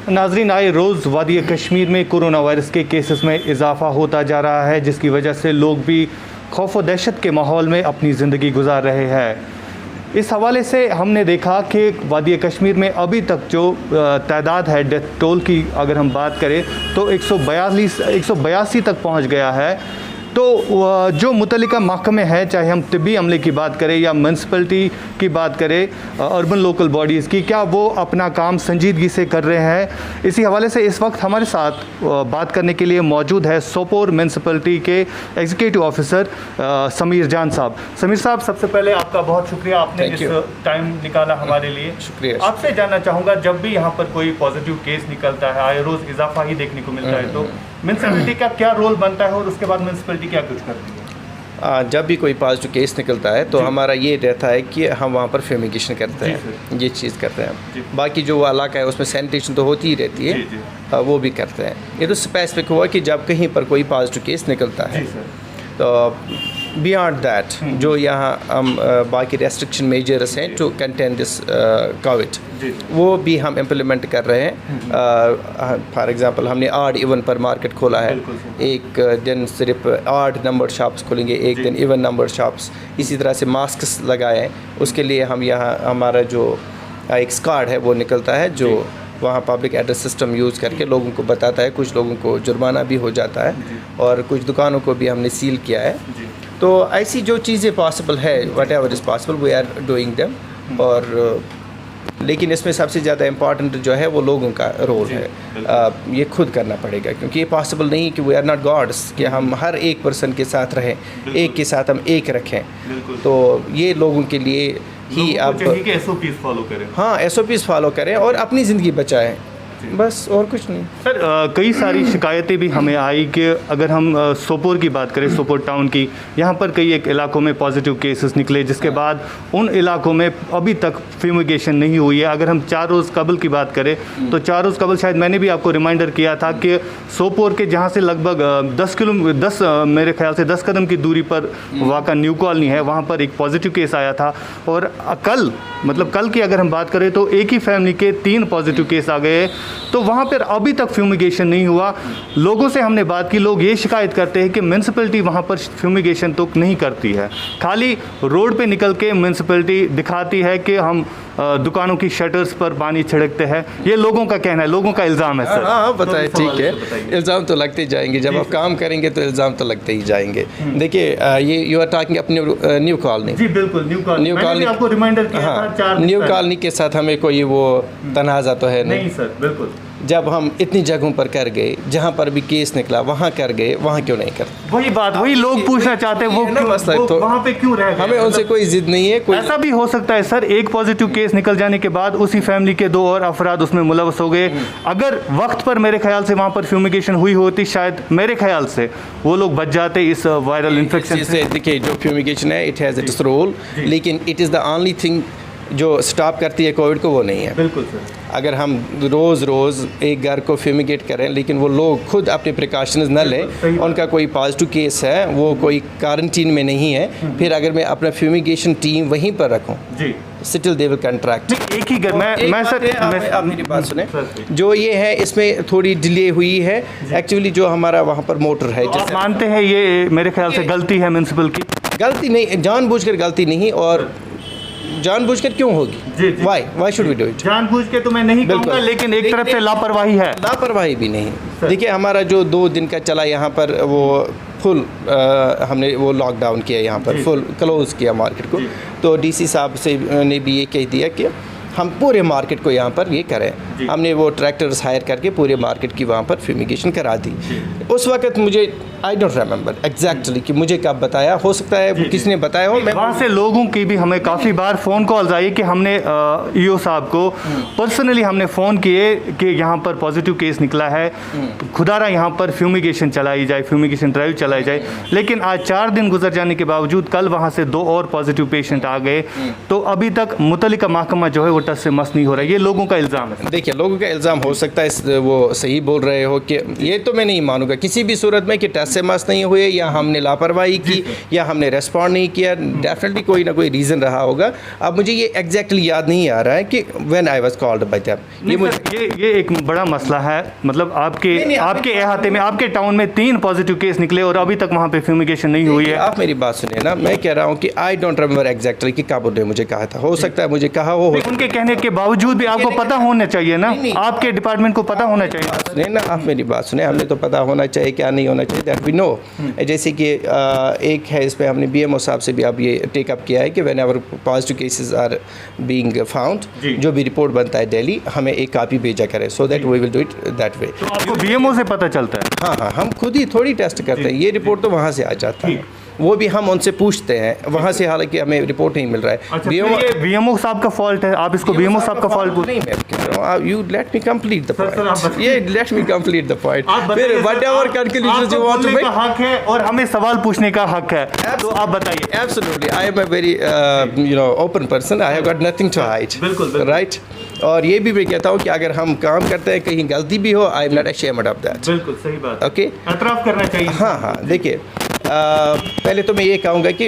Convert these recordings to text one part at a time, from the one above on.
नाजरीन, आए रोज़ वादी कश्मीर में कोरोना वायरस के केसेस में इजाफा होता जा रहा है, जिसकी वजह से लोग भी खौफ व दहशत के माहौल में अपनी ज़िंदगी गुजार रहे हैं। इस हवाले से हमने देखा कि वादी कश्मीर में अभी तक जो तादाद है डेथ टोल की, अगर हम बात करें तो 182 तक पहुंच गया है। तो जो मुतल्लिका महकमे हैं, चाहे हम तिब्बी अमले की बात करें या म्यूनसिपलिटी की बात करें, अर्बन लोकल बॉडीज़ की, क्या वो अपना काम संजीदगी से कर रहे हैं? इसी हवाले से इस वक्त हमारे साथ बात करने के लिए मौजूद है सोपोर म्यूनसिपलिटी के एग्जीक्यूटिव ऑफिसर समीर जान साहब। समीर साहब, सबसे पहले आपका बहुत शुक्रिया, आपने इस टाइम निकाला हमारे लिए। शुक्रिया। आपसे जानना चाहूँगा, जब भी यहाँ पर कोई पॉजिटिव केस निकलता है, आए रोज़ इजाफा ही देखने को मिलता है, तो म्यूनसिपलिटी का क्या रोल बनता है और उसके बाद म्यूनसिपलिटी क्या कुछ करती है? जब भी कोई पॉजिटिव केस निकलता है तो हमारा ये रहता है कि हम वहाँ पर फ्यूमिगेशन करते हैं, ये चीज़ करते हैं। बाकी जो इलाका है उसमें सैनिटेशन तो होती ही रहती है, वो भी करते हैं। ये तो स्पेसिफिक हुआ कि जब कहीं पर कोई पॉजिटिव केस निकलता है, तो बियॉन्ड दैट जो यहाँ हम बाकी रेस्ट्रिक्शन मेजर्स हैं टू कंटेन दिस कोविड, वो भी हम इम्प्लीमेंट कर रहे हैं। फॉर एग्जांपल, हमने आड इवन पर मार्केट खोला है, एक दिन सिर्फ आड नंबर शॉप्स खोलेंगे, एक दिन इवन नंबर शॉप्स। इसी तरह से मास्क्स लगाए हैं, उसके लिए हम यहाँ हमारा जो एक स्क्वाड है वो निकलता है, जो वहाँ पब्लिक एड्रेस सिस्टम यूज़ करके लोगों को बताता है। कुछ लोगों को जुर्माना भी हो जाता है और कुछ दुकानों को भी हमने सील किया है। तो ऐसी जो चीज़ें पॉसिबल है, whatever is possible, we are doing them. और लेकिन इसमें सबसे ज़्यादा इम्पॉर्टेंट जो है वो लोगों का रोल है। ये खुद करना पड़ेगा, क्योंकि ये पॉसिबल नहीं कि वी आर नॉट गॉड्स कि हम हर एक पर्सन के साथ रहें, एक के साथ हम एक रखें। तो ये लोगों के लिए ही आप SOPs फॉलो करें। हाँ, SOPs फॉलो करें और अपनी ज़िंदगी बचाएं, बस और कुछ नहीं। सर, कई सारी शिकायतें भी हमें आई कि अगर हम सोपोर की बात करें, सोपोर टाउन की, यहाँ पर कई एक इलाकों में पॉजिटिव केसेस निकले, जिसके बाद उन इलाकों में अभी तक फ्यूमिगेशन नहीं हुई है। अगर हम 4 रोज़ कबल की बात करें तो 4 रोज़ कबल शायद मैंने भी आपको रिमाइंडर किया था कि सोपोर के जहाँ से लगभग 10 मेरे ख्याल से 10 कदम की दूरी पर वाक़ा न्यू कॉलोनी है, वहाँ पर एक पॉजिटिव केस आया था। और कल की अगर हम बात करें तो एक ही फैमिली के 3 पॉजिटिव केस आ गए। तो वहाँ पर अभी तक फ्यूमिगेशन नहीं हुआ। लोगों से हमने बात की, लोग ये शिकायत करते हैं कि म्यूनसिपलिटी वहाँ पर फ्यूमिगेशन तो नहीं करती है, खाली रोड पे निकल के म्यूनसिपलिटी दिखाती है कि हम दुकानों की शटर्स पर पानी छिड़कते हैं। ये लोगों का कहना है, लोगों का इल्ज़ाम है सर। हाँ, बताए, ठीक है, इल्ज़ाम तो लगते ही जाएंगे। जब आप काम करेंगे तो इल्ज़ाम तो लगते ही जाएंगे। देखिए, ये यू आर टॉकिंग अपनी न्यू कॉलोनी। जी बिल्कुल, न्यू कॉलोनी आपको रिमाइंडर किया था 4 न्यू कॉलोनी के साथ हमें कोई वो तनाज़ा तो है नहीं सर। बिल्कुल, जब हम इतनी जगहों पर कर गए, जहाँ पर भी केस निकला वहाँ कर गए, वहाँ क्यों नहीं करते? वही बात, वही लोग पूछना चाहते हैं, वो वहाँ पे क्यों रह गए? हमें उनसे कोई जिद नहीं है। ऐसा भी हो सकता है सर, एक पॉजिटिव केस निकल जाने के बाद उसी फैमिली के 2 और अफराद उसमें मुलव्वस हो गए। अगर वक्त पर मेरे ख्याल से वहाँ पर फ्यूमिगेशन हुई होती, शायद मेरे ख्याल से वो लोग बच जाते इस वायरल इन्फेक्शन से। देखिए, जो फ्यूमिगेशन है, इट हैज़ इट्स रोल, लेकिन it is the only thing जो स्टॉप करती है कोविड को, वो नहीं है। बिल्कुल सर। अगर हम रोज़ एक घर को फ्यूमिगेट करें, लेकिन वो लोग खुद अपने प्रिकॉशंस न लें, उनका कोई पॉजिटिव केस है, वो कोई क्वारंटीन में नहीं है, फिर अगर मैं अपना फ्यूमिगेशन टीम वहीं पर रखूं, जी, स्टिल दे विल कंट्रैक्ट। एक ही घर मैं सर, आप मेरी बात सुने, जो ये है इसमें थोड़ी डिले हुई है। एक्चुअली जो हमारा वहाँ पर मोटर है, आप मानते हैं ये मेरे ख्याल से गलती है म्यूनसिपल की? गलती नहीं, जानबूझकर गलती नहीं। और जानबूझकर क्यों होगी? Why should we do it? जानबूझ के तो मैं नहीं कहूँगा, लेकिन एक तरफ से लापरवाही है। लापरवाही भी नहीं। देखिए, हमारा जो 2 दिन का चला यहाँ पर, वो फुल हमने वो लॉकडाउन किया, यहाँ पर फुल क्लोज़ किया मार्केट को। तो DC साहब से ने भी ये कह दिया कि हम पूरे मार्केट को यहाँ पर ये करें। हमने वो ट्रैक्टर्स हायर करके पूरे मार्केट की वहाँ पर फ्यूमिगेशन करा दी। उस वक्त मुझे आई डोंट रिमेंबर एग्जैक्टली कि मुझे कब बताया, हो सकता है किसने बताया हो। वहाँ से लोगों की भी हमें काफ़ी बार फ़ोन कॉल्स आई कि हमने EO साहब को पर्सनली हमने फ़ोन किए कि यहाँ पर पॉजिटिव केस निकला है, खुदारा यहाँ पर फ्यूमिगेशन चलाई जाए, फ्यूमिगेशन ड्राइव चलाई जाए। लेकिन आज 4 दिन गुजर जाने के बावजूद कल वहाँ से 2 और पॉजिटिव पेशेंट आ गए। तो अभी तक मुतल्लिका महकमा जो है वो टच से मस नहीं हो रहा है, ये लोगों का इल्ज़ाम है। देखिए, लोगों का इल्ज़ाम हो सकता है, वो सही बोल रहे हो कि ये तो मैं नहीं मानूंगा किसी भी सूरत में कि टच से मस नहीं हुए या हमने लापरवाही की या हमने रेस्पॉन्ड नहीं किया। डेफिनेटली कोई ना कोई रीज़न रहा होगा। अब मुझे ये एग्जैक्टली याद नहीं आ रहा है कि when I was called by them. ये एक बड़ा मसला है, मतलब आपके अहाते में, आपके टाउन में 3 पॉजिटिव केस निकले और अभी तक वहाँ पे फ्यूमिगेशन नहीं हुई है। आप मेरी बात सुनिए ना, मैं कह रहा हूँ कि आई डोंट रिमेंबर एग्जैक्टली कि कब उन्होंने मुझे कहा था। हो सकता है मुझे कहा हो। उनके कहने के बावजूद भी आपको पता होना चाहिए ना, आपके डिपार्टमेंट को पता होना चाहिए। नहीं ना, आप मेरी बात सुने, हमें तो पता होना चाहिए क्या नहीं होना चाहिए, दैट वी नो। जैसे कि एक है, इस पर हमने BMO साहब से भी अब ये टेकअप किया है कि whenever positive cases are being found, जो भी रिपोर्ट बनता है डेली, हमें एक कॉपी भेजा करें, so that we will do it that way. तो आपको BMO से पता चलता है? हाँ, हम खुद ही थोड़ी टेस्ट करते हैं, ये रिपोर्ट तो वहाँ से आ जाता है, वो भी हम उनसे पूछते हैं वहाँ से, हालांकि हमें रिपोर्ट नहीं मिल रहा है। अच्छा, BMO साहब का फॉल्ट है, आप इसको BMO साहब का फॉल्ट नहीं, मैं कह रहा हूँ, you let me complete the point। ये let me complete the point। फिर whatever conclusions you want to make, हक है और हमें सवाल पूछने का हक है, तो आप बताइए। Absolutely, I am a very open person। I have got nothing to hide। बिल्कुल, right। और ये भी मैं कहता हूँ कि अगर हम काम करते हैं कहीं गलती भी हो, I am not ashamed of that। बिल्कुल सही बात। ओके, एतराफ़ करना चाहिए। हाँ, देखिए, पहले तो मैं ये कहूँगा कि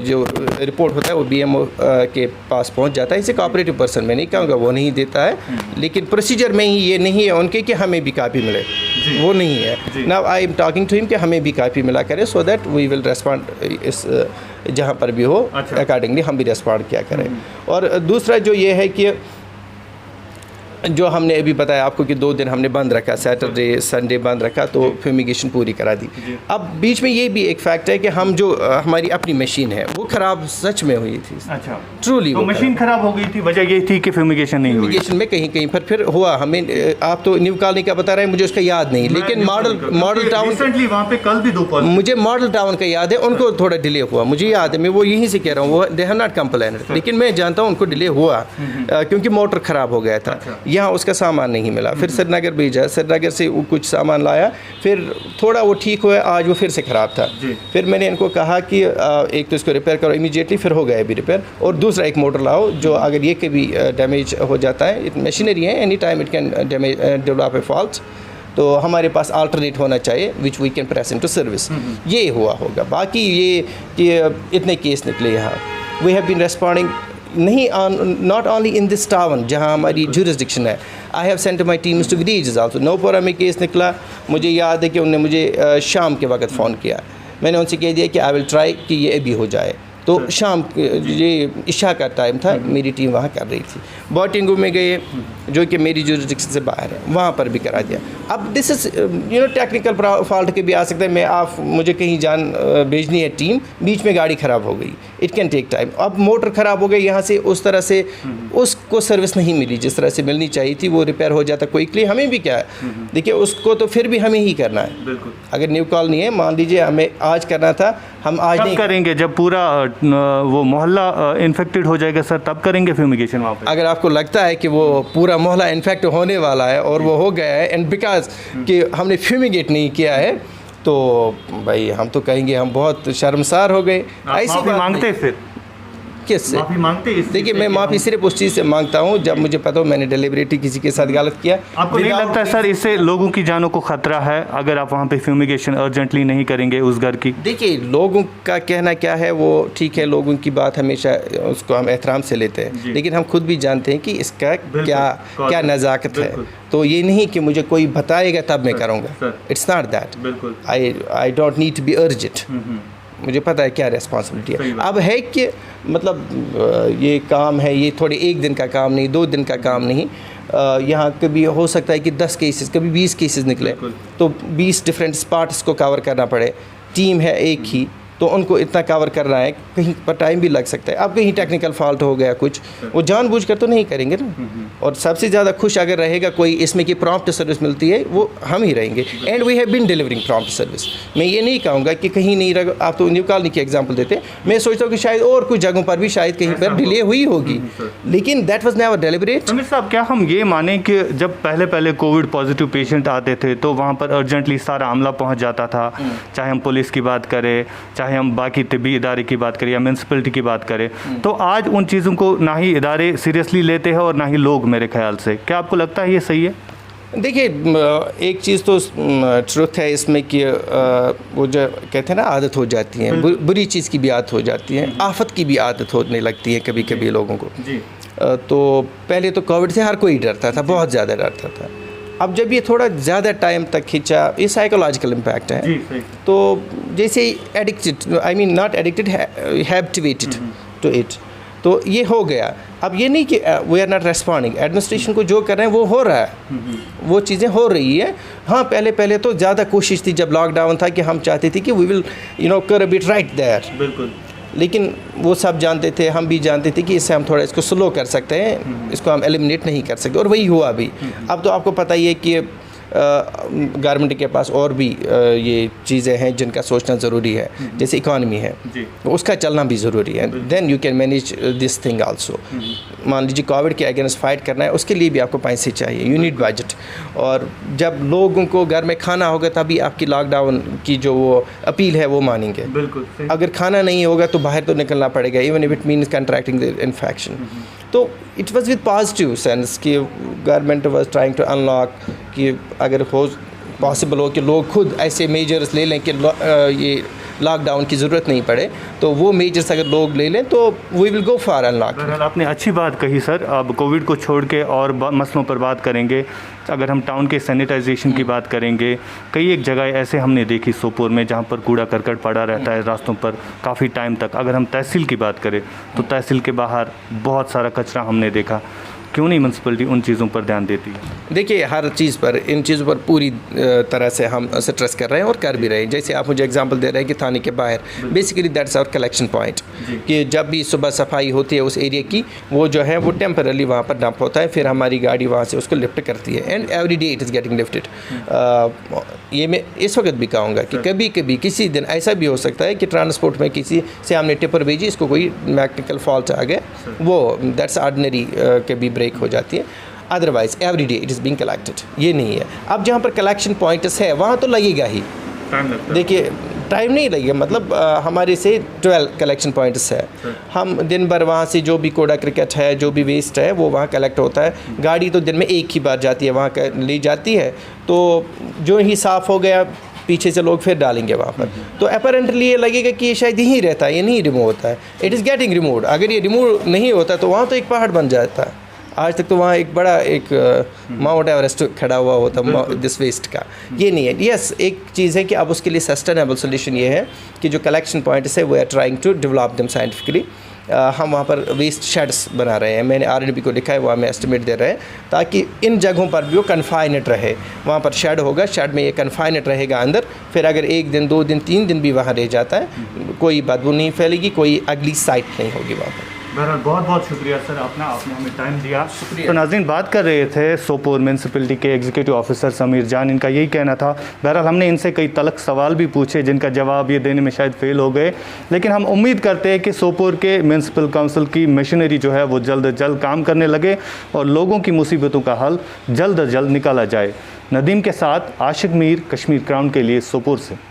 जो रिपोर्ट होता है वो BMO के पास पहुँच जाता है। इसे कोऑपरेटिव पर्सन मैं नहीं कहूँगा वो नहीं देता है, लेकिन प्रोसीजर में ही ये नहीं है उनके कि हमें भी कापी मिले, वो नहीं है। Now I am talking to him कि हमें भी कापी मिला करें, so that we will respond इस जहाँ पर भी हो अकॉर्डिंगली हम भी रेस्पॉन्ड किया करें। और दूसरा जो ये है कि जो हमने अभी बताया आपको कि 2 दिन हमने बंद रखा, सैटरडे संडे बंद रखा, तो फ्यूमिगेशन पूरी करा दी। अब बीच में ये भी एक फैक्ट है कि हम जो हमारी अपनी मशीन है वो ख़राब सच में हुई थी। अच्छा, ट्रूली तो मशीन ख़राब हो गई थी, वजह ये थी कि फ्यूमिगेशन नहीं हुई। फ्यूमिगेशन में कहीं कहीं पर फिर हुआ, हमें आप तो न्यू कॉलोनी का बता रहे हैं, मुझे उसका याद नहीं, लेकिन मॉडल टाउन रिसेंटली वहाँ पे कल भी 2 मुझे मॉडल टाउन का याद है, उनको थोड़ा डिले हुआ, मुझे याद है, मैं वो यहीं से कह रहा हूँ, वो दे हैव नॉट कंप्लेंड, लेकिन मैं जानता हूँ उनको डिले हुआ क्योंकि मोटर ख़राब हो गया था। यहाँ उसका सामान नहीं मिला, फिर श्रीनगर भेजा, श्रीनगर से कुछ सामान लाया, फिर थोड़ा वो ठीक हुआ, आज वो फिर से ख़राब था। फिर मैंने इनको कहा कि एक तो इसको रिपेयर करो इमीडिएटली, फिर हो गया अभी रिपेयर, और दूसरा एक मोटर लाओ जो अगर ये कभी डैमेज हो जाता है, मशीनरी है, any time it can develop a fault, तो हमारे पास अल्टरनेट होना चाहिए which we can press into service. ये हुआ होगा। बाकी ये कि इतने केस निकले यहाँ, वी हैव बीन रेस्पॉन्डिंग नहीं not only in this town जहाँ हमारी जुरिस्डिक्शन है। I have sent my teams to villages also. Naupura में केस निकला, मुझे याद है कि उन्होंने मुझे शाम के वक्त फ़ोन किया, मैंने उनसे कह दिया कि आई विल ट्राई कि ये अभी हो जाए, तो शाम ये इशा का टाइम था, मेरी टीम वहाँ कर रही थी। बोटिंगू में गए जो कि मेरी जुरिस्डिक्शन से बाहर है, वहाँ पर भी करा दिया। अब दिस इज़ टेक्निकल फॉल्ट के भी आ सकता है, मैं आप मुझे कहीं भेजनी है टीम, बीच में गाड़ी ख़राब हो गई, इट कैन टेक टाइम। अब मोटर ख़राब हो गई यहाँ से, उस तरह से उसको सर्विस नहीं मिली जिस तरह से मिलनी चाहिए थी, वो रिपेयर हो जाता क्विकली, हमें भी क्या है, देखिए उसको तो फिर भी हमें ही करना है। बिल्कुल, अगर न्यू कॉलोनी है, मान लीजिए हमें आज करना था, हम आज नहीं करेंगे, जब पूरा वो मोहल्ला इन्फेक्टेड हो जाएगा सर, तब करेंगे फ्यूमिगेशन वहाँ पे। अगर आपको लगता है कि वो पूरा मोहल्ला इन्फेक्ट होने वाला है और वो हो गया है, एंड बिकॉज कि हमने फ्यूमिगेट नहीं किया है, तो भाई हम तो कहेंगे हम बहुत शर्मसार हो गए। ऐसी मांगते फिर किससे माफ़ी मांगते? देखिए, मैं माफ़ी सिर्फ उस चीज़ से मांगता हूँ जब मुझे पता हो मैंने डिलीवरेटली किसी के साथ गलत किया। आपको नहीं लगता सर इससे लोगों की जानों को खतरा है अगर आप वहाँ पे फ्यूमिगेशन अर्जेंटली नहीं करेंगे उस घर की? देखिए, लोगों का कहना क्या है वो ठीक है, लोगों की बात हमेशा उसको हम एहतराम से लेते हैं, लेकिन हम खुद भी जानते हैं कि इसका क्या नज़ाकत है। तो ये नहीं कि मुझे कोई बताएगा तब मैं करूँगा, it's not that. I don't need to be urge it, मुझे पता है क्या रिस्पॉन्सिबिलिटी है। अब है कि मतलब ये काम है, ये थोड़े 1 दिन का काम नहीं, 2 दिन का काम नहीं, यहाँ कभी हो सकता है कि 10 केसेस, कभी 20 केसेस निकले, तो 20 डिफरेंट स्पॉट्स को कवर करना पड़े। टीम है एक ही, तो उनको इतना कवर करना है, कहीं पर टाइम भी लग सकता है। अब कहीं टेक्निकल फॉल्ट हो गया कुछ, वो जानबूझकर तो नहीं करेंगे ना। और सबसे ज़्यादा खुश अगर रहेगा कोई इसमें कि प्रॉम्प्ट सर्विस मिलती है, वो हम ही रहेंगे। And we have been delivering prompt service. मैं ये नहीं कहूँगा कि कहीं नहीं रह, आप तो न्यू कॉलोनी की एग्जांपल देते हैं, मैं सोचता हूँ कि शायद और कुछ जगहों पर भी शायद कहीं पर डिले हुई होगी, लेकिन that was never deliberate. Sameer साहब, क्या हम ये माने कि जब पहले कोविड पॉजिटिव पेशेंट आते थे तो वहाँ पर अर्जेंटली सारा अमला पहुँच जाता था, चाहे हम पुलिस की बात करें, चाहे चाहे हम बाकी तिब्बी इदारे की बात करें या म्यूनसिपलिटी की बात करें, तो आज उन चीज़ों को ना ही इदारे सीरियसली लेते हैं और ना ही लोग, मेरे ख्याल से। क्या आपको लगता है ये सही है? देखिए, एक चीज़ तो ट्रुथ है इसमें कि वो जो कहते हैं ना, आदत हो जाती है, बुरी चीज़ की भी आदत हो जाती है, आफत की भी आदत होने लगती है कभी कभी लोगों को जी। तो पहले तो कोविड से हर कोई डरता था, बहुत ज़्यादा डरता था। अब जब ये थोड़ा ज़्यादा टाइम तक खींचा, ये साइकोलॉजिकल इम्पैक्ट है जी, तो जैसे addicted, I mean not addicted, habituated to it, तो ये हो गया। अब ये नहीं कि we are not responding, administration को जो कर रहे हैं वो हो रहा है, वो चीज़ें हो रही है। हाँ, पहले तो ज़्यादा कोशिश थी जब लॉकडाउन था कि हम चाहते थे कि वी विल कर अ बिट राइट देयर, बिल्कुल, लेकिन वो सब जानते थे, हम भी जानते थे कि इससे हम थोड़ा इसको स्लो कर सकते हैं, इसको हम एलिमिनेट नहीं कर सकते, और वही हुआ भी। अब तो आपको पता ही है कि गवर्नमेंट के पास और भी ये चीज़ें हैं जिनका सोचना ज़रूरी है, जैसे इकॉनमी है, उसका चलना भी ज़रूरी है। Then you can manage this thing also. मान लीजिए कोविड के अगेंस्ट फाइट करना है, उसके लिए भी आपको पैसे चाहिए, यू नीड बजट, और जब लोगों को घर में खाना होगा तभी आपकी लॉकडाउन की जो वो अपील है वो मानेंगे। बिल्कुल, अगर खाना नहीं होगा तो बाहर तो निकलना पड़ेगा, even if it means contracting the infection. तो it was with positive sense कि government was trying to unlock, कि अगर हो पॉसिबल हो कि लोग खुद ऐसे मेजर्स ले लें कि ये लॉकडाउन की ज़रूरत नहीं पड़े, तो वो मेजर्स अगर लोग ले लें तो we will go for unlock. आपने अच्छी बात कही सर। अब कोविड को छोड़ के और मसलों पर बात करेंगे। अगर हम टाउन के सैनिटाइजेशन की बात करेंगे, कई एक जगह ऐसे हमने देखी सोपोर में जहाँ पर कूड़ा करकट पड़ा रहता है रास्तों पर काफ़ी टाइम तक। अगर हम तहसील की बात करें तो तहसील के बाहर बहुत सारा कचरा हमने देखा। क्यों नहीं म्यूनसिपलिटी उन चीज़ों पर ध्यान देती है? देखिए, हर चीज़ पर, इन चीज़ों पर पूरी तरह से हम स्ट्रेस कर रहे हैं और कर भी रहे हैं। जैसे आप मुझे एग्जांपल दे रहे हैं कि थाने के बाहर basically that's our collection point, कि जब भी सुबह सफाई होती है उस एरिया की, वो जो है वो टेम्परली वहाँ पर डंप होता है, फिर हमारी गाड़ी वहाँ से उसको लिफ्ट करती है, and every day it is getting lifted. ये मैं इस वक्त भी कहूँगा कि कभी कभी किसी दिन ऐसा भी हो सकता है कि ट्रांसपोर्ट में किसी से हमने टिपर भेजी, इसको कोई मैकेनिकल फॉल्ट आ गया, वो दैट्स ऑर्डिनरी कभी ब्रेक हो जाती है। Otherwise every day it is being collected, ये नहीं है। अब जहाँ पर कलेक्शन पॉइंट्स है वहाँ तो लगेगा ही, देखिए टाइम नहीं लगेगा, मतलब हमारे से 12 कलेक्शन पॉइंट्स है। हम दिन भर वहाँ से जो भी कूड़ा क्रिकेट है, जो भी वेस्ट है, वो वहाँ कलेक्ट होता है। गाड़ी तो दिन में एक ही बार जाती है, वहाँ ले जाती है, तो जो ही साफ़ हो गया पीछे से लोग फिर डालेंगे वहाँ पर, तो अपेरेंटली ये लगेगा कि ये शायद यहीं रहता है, ये नहीं रिमूव होता है। It is getting removed. अगर ये रिमूव नहीं होता तो वहाँ तो एक पहाड़ बन जाता है। आज तक तो वहाँ एक बड़ा एक माउंट एवरेस्ट खड़ा हुआ होता दिस वेस्ट का। ये नहीं है। यस, एक चीज़ है कि अब उसके लिए सस्टेनेबल सोल्यूशन ये है कि जो कलेक्शन पॉइंट्स है वो are trying to develop them scientifically. हम वहाँ पर वेस्ट शेड्स बना रहे हैं, मैंने आरएनबी को लिखा है, वो हमें एस्टिमेट दे रहे हैं, ताकि इन जगहों पर भी वो कन्फाइनेट रहे। वहाँ पर शेड होगा, शेड में ये कन्फाइनेट रहेगा अंदर, फिर अगर 1 दिन 2 दिन 3 दिन भी वहाँ रह जाता है, कोई बदबू नहीं फैलेगी, कोई अगली साइट नहीं होगी वहाँ पर। बहरहाल बहुत बहुत शुक्रिया सर, आपने हमें टाइम दिया। तो नाज़रीन, बात कर रहे थे सोपोर म्यूनसिपलिटी के एग्जीक्यूटिव ऑफिसर समीर जान, इनका यही कहना था। बहरहाल हमने इनसे कई तलख सवाल भी पूछे जिनका जवाब ये देने में शायद फेल हो गए, लेकिन हम उम्मीद करते हैं कि सोपोर के म्यूनसिपल काउंसिल की मशीनरी जो है वो जल्द अज जल्द काम करने लगे और लोगों की मुसीबतों का हल जल्द अज जल्द निकाला जाए। नदीम के साथ आशिक मीर, कश्मीर क्राउन के लिए सोपोर से।